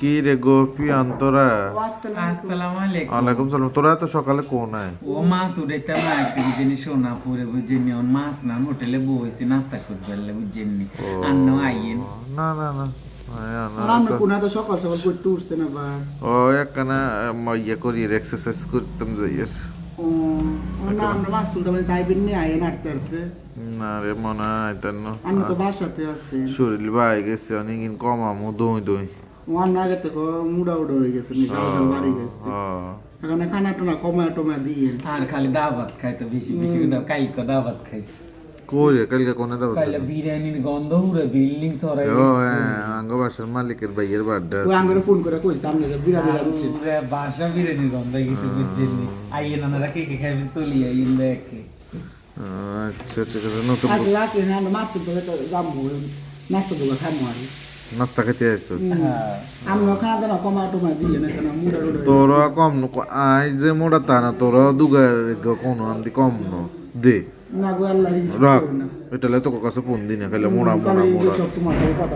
কি রে গোপি অন্তরা? আসসালামু আলাইকুম। ওয়ালাইকুম সালাম। তোরা তো সকালে কোন আয়? ও মাছ উঠাইতে মাছ বুঝিনি সোনাপুরে বুঝিনি অন মাছ না হোটেলে বইছি নাস্তা করতে পারলে বুঝিনি আন্ন আইয়েন না না না আমরা কোন হাতে সকাল সকাল করতে উঠছে না বা ও একখানা ইয়ে করি এক্সারসাইজ করতাম যাই আর। ও না আমরা মাছ তুলতে পারি সাইবেন নিয়ে আইয়ে নাড়তে নাড়তে না রে মনে হয় তার আমরা তো বাসাতে আছে শরীর বাই গেছে অনেকদিন কমামু দই দই। ও আমরা আগে থেকে মুড়া উড়া হয়ে গেছে নি গাল গাল বাড়ি গেছে এখানে খানা টানা কমা টমা দিয়ে আর খালি দাওয়াত খাইতো বেশি বেশি দাও কালকে দাওয়াত খাইছি কই রে কালকে কোনে দাও? কালকে বিরিয়ানির গন্ধ উড়ে বিল্ডিং সরাই ও হ্যাঁ আঙ্গ বাসার মালিকের ভাইয়ের বার্থডে ও আছে। আঙ্গুরে ফোন করে কইছে আমি যে বিরাট বিরাট হচ্ছে পুরো বাসা বিরিয়ানির গন্ধ গেছে বুঝিনি আইয়েন আনারা কে কে খাইবে চলি আইয়েন দেখে আচ্ছা ঠিক আছে নতুন আজ রাতে না আমরা মাছ তুলতে তো যাবো নাস্তা দুটো খাবো আর নাস্তা খেতে আসছিস? হ্যাঁ আমরা খানা দানা কমা টমা দিয়ে না কেন মুড়া উড়া তোরা কম আই যে মোটা তা না তোরা দুগার কোনো আন্দি কম ন দে না গো আল্লাহ রাখ এটা তো কাছে ফোন দিনে খাইলে মোড়া মোড়া মোড়া সব তোমার কথা